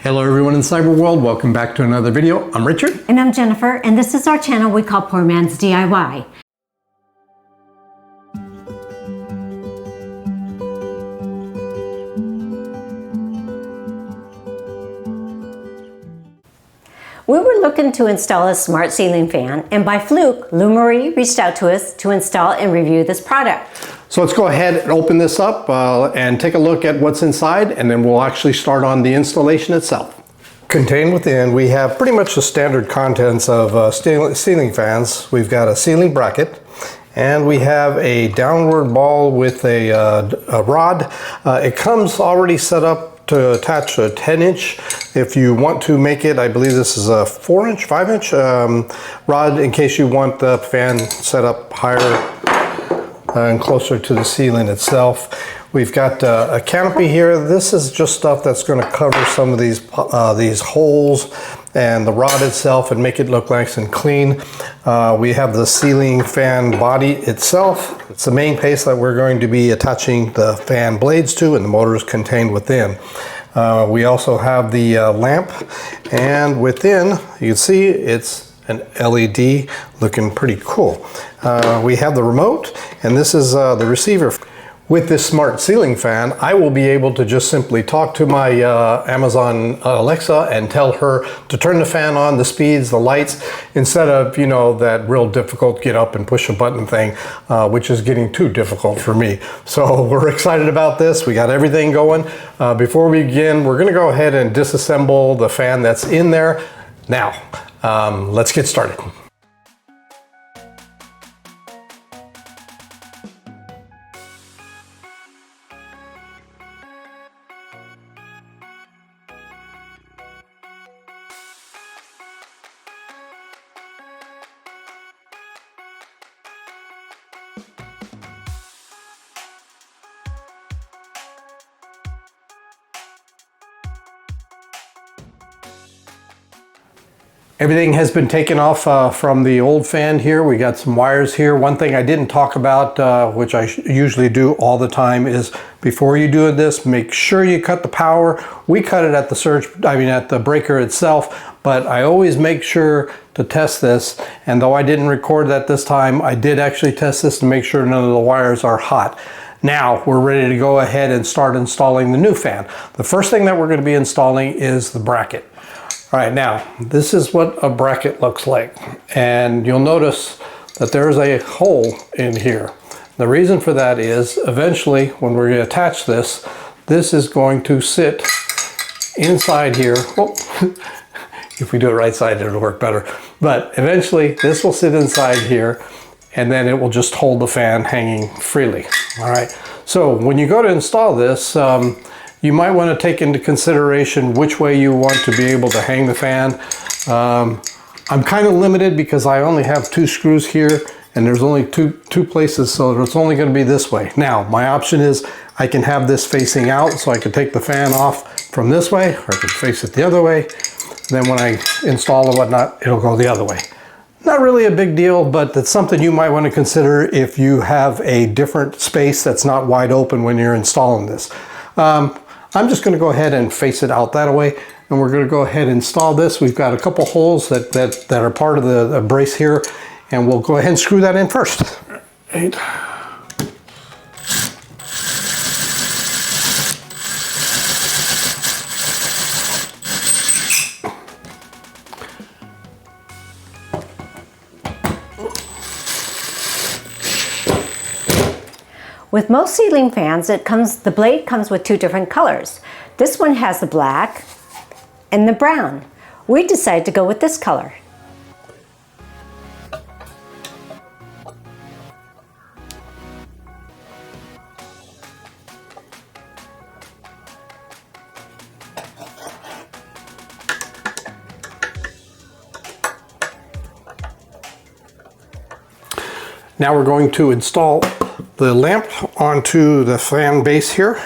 Hello everyone in the cyber world, welcome back to another video. I'm Richard. And I'm Jennifer, and this is our channel we call Poor Man's DIY. We were looking to install a smart ceiling fan, and by fluke, Lumary reached out to us to install and review this product. So let's go ahead and open this up and take a look at what's inside, and then we'll actually start on the installation itself. Contained within, we have pretty much the standard contents of ceiling fans. We've got a ceiling bracket, and we have a downward ball with a rod. It comes already set up to attach a 10-inch. If you want to make it, I believe this is a 4-inch, 5-inch rod in case you want the fan set up higher and closer to the ceiling itself. We've got a canopy here. This is just stuff that's going to cover some of these holes and the rod itself and make it look nice and clean. We have the ceiling fan body itself. It's the main piece that we're going to be attaching the fan blades to, and the motor is contained within. We also have the lamp, and within you can see it's an LED looking pretty cool. We have the remote, and this is the receiver. With this smart ceiling fan, I will be able to just simply talk to my Amazon Alexa and tell her to turn the fan on, the speeds, the lights, instead of, you know, that real difficult get up and push a button thing, which is getting too difficult for me. So we're excited about this. We got everything going. Before we begin, we're gonna go ahead and disassemble the fan that's in there. Now, let's get started. Everything has been taken off from the old fan here. We got some wires here. One thing I didn't talk about, which I usually do all the time, is before you do this, make sure you cut the power. We cut it at at the breaker itself, but I always make sure to test this. And though I didn't record that this time, I did actually test this to make sure none of the wires are hot. Now we're ready to go ahead and start installing the new fan. The first thing that we're going to be installing is the bracket. All right, now this is what a bracket looks like, and you'll notice that there's a hole in here. The reason for that is eventually when we're going to attach this, this is going to sit inside here. Oh, if we do it right side, it'll work better. But eventually this will sit inside here, and then it will just hold the fan hanging freely. All right, so when you go to install this, you might want to take into consideration which way you want to be able to hang the fan. I'm kind of limited because I only have 2 screws here, and there's only two places, so it's only going to be this way. Now, my option is I can have this facing out, so I can take the fan off from this way, or I can face it the other way. Then when I install and whatnot, it'll go the other way. Not really a big deal, but it's something you might want to consider if you have a different space that's not wide open when you're installing this. I'm just going to go ahead and face it out that way, and we're going to go ahead and install this. We've got a couple holes that are part of the brace here, and we'll go ahead and screw that in first. Right. With most ceiling fans, the blade comes with 2 different colors. This one has the black and the brown. We decided to go with this color. Now we're going to install the lamp onto the fan base here.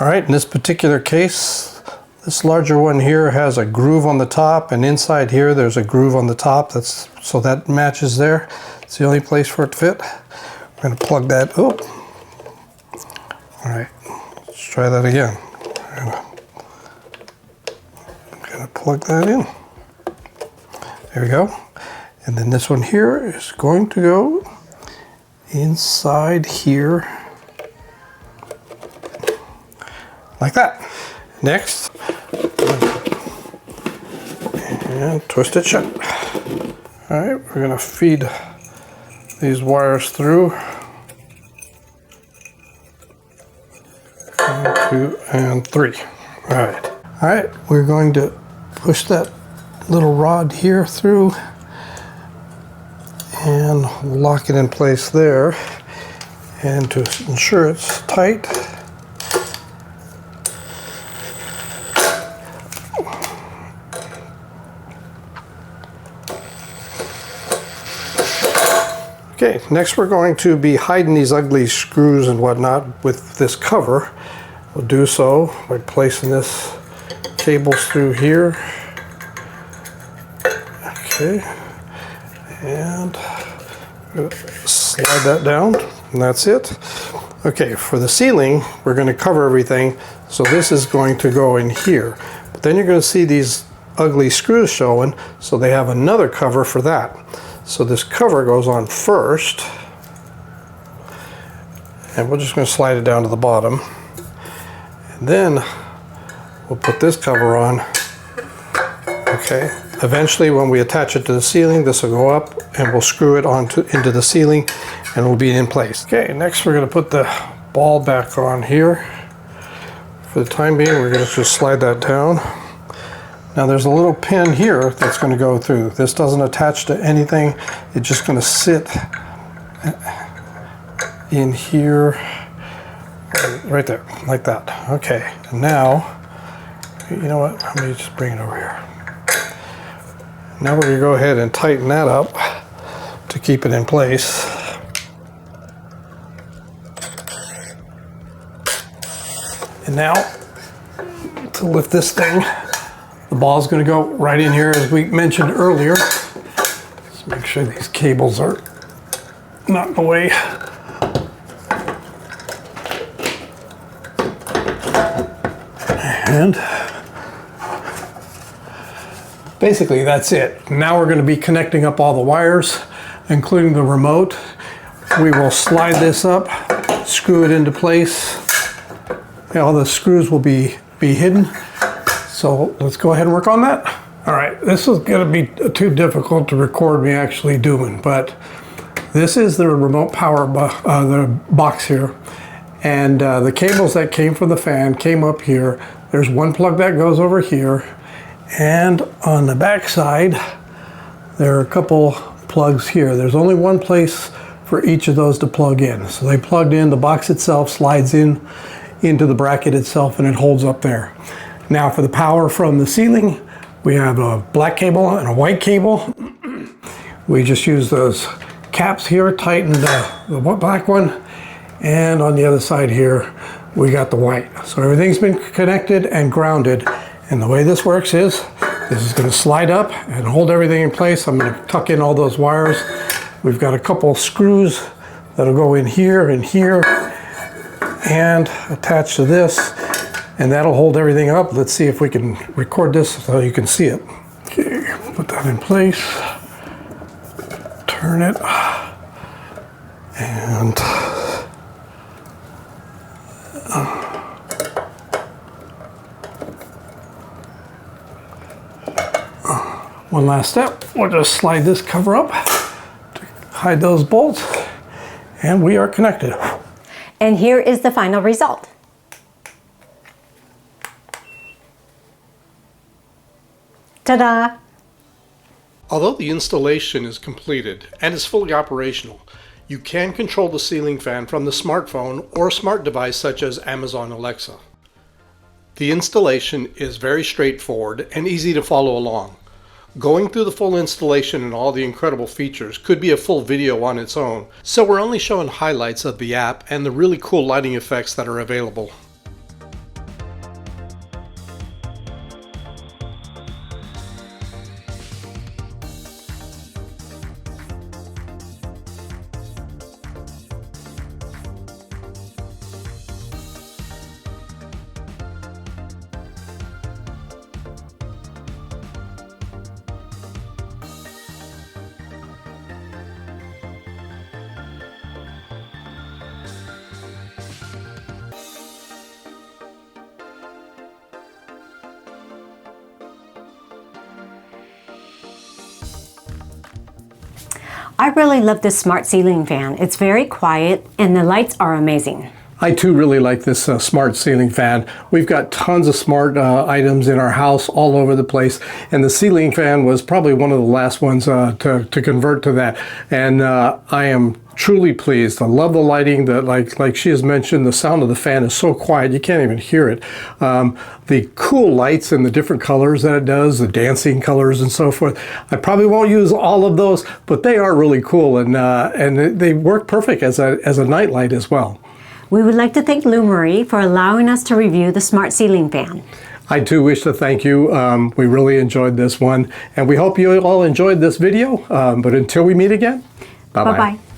All right, in this particular case, This larger one here has a groove on the top, and inside here there's a groove on the top. So that matches there. It's the only place for it to fit. We're going to plug that. Oh, all right. Let's try that again. I'm going to plug that in. There we go. And then this one here is going to go inside here like that. Next, and twist it shut. All right, we're going to feed these wires through. 1, 2, and 3. All right. All right, we're going to push that little rod here through and lock it in place there. And to ensure it's tight, okay, next we're going to be hiding these ugly screws and whatnot with this cover. We'll do so by placing this cables through here. Okay, and slide that down, and that's it. Okay, for the ceiling, we're going to cover everything, so this is going to go in here. But then you're going to see these ugly screws showing, so they have another cover for that. So this cover goes on first, and we're just going to slide it down to the bottom. And then we'll put this cover on. Okay, eventually when we attach it to the ceiling, this will go up and we'll screw it into the ceiling and it'll be in place. Okay, next we're going to put the ball back on here. For the time being, we're going to just slide that down. Now there's a little pin here that's going to go through. This doesn't attach to anything. It's just going to sit in here, right there, like that. Okay, and now, you know what? Let me just bring it over here. Now we're going to go ahead and tighten that up to keep it in place. And now, to lift this thing, the ball is going to go right in here as we mentioned earlier. Let's make sure these cables are not in the way. And basically that's it. Now we're going to be connecting up all the wires, including the remote. We will slide this up, screw it into place. All the screws will be hidden. So let's go ahead and work on that. All right, this is going to be too difficult to record me actually doing, but this is the remote power the box here. And the cables that came from the fan came up here. There's one plug that goes over here. And on the back side, there are a couple plugs here. There's only one place for each of those to plug in. So they plugged in, the box itself slides in into the bracket itself and it holds up there. Now for the power from the ceiling, we have a black cable and a white cable. We just use those caps here, tighten the black one, and on the other side here, we got the white. So everything's been connected and grounded. And the way this works is, this is going to slide up and hold everything in place. I'm going to tuck in all those wires. We've got a couple screws that'll go in here and here and attach to this, and that'll hold everything up. Let's see if we can record this so you can see it. Okay, put that in place, turn it, and one last step. We'll just slide this cover up to hide those bolts, and we are connected. And here is the final result. Ta-da! Although the installation is completed and is fully operational, you can control the ceiling fan from the smartphone or smart device such as Amazon Alexa. The installation is very straightforward and easy to follow along. Going through the full installation and all the incredible features could be a full video on its own, so we're only showing highlights of the app and the really cool lighting effects that are available. I really love this smart ceiling fan. It's very quiet and the lights are amazing. I too really like this smart ceiling fan. We've got tons of smart items in our house all over the place, and the ceiling fan was probably one of the last ones to convert to that. And I am truly pleased. I love the lighting. That like she has mentioned, the sound of the fan is so quiet you can't even hear it. The cool lights and the different colors that it does, the dancing colors and so forth. I probably won't use all of those, but they are really cool, and they work perfect as a night light as well. We would like to thank Lumary for allowing us to review the smart ceiling fan. I too wish to thank you. We really enjoyed this one, and we hope you all enjoyed this video. But until we meet again, bye-bye. Bye-bye.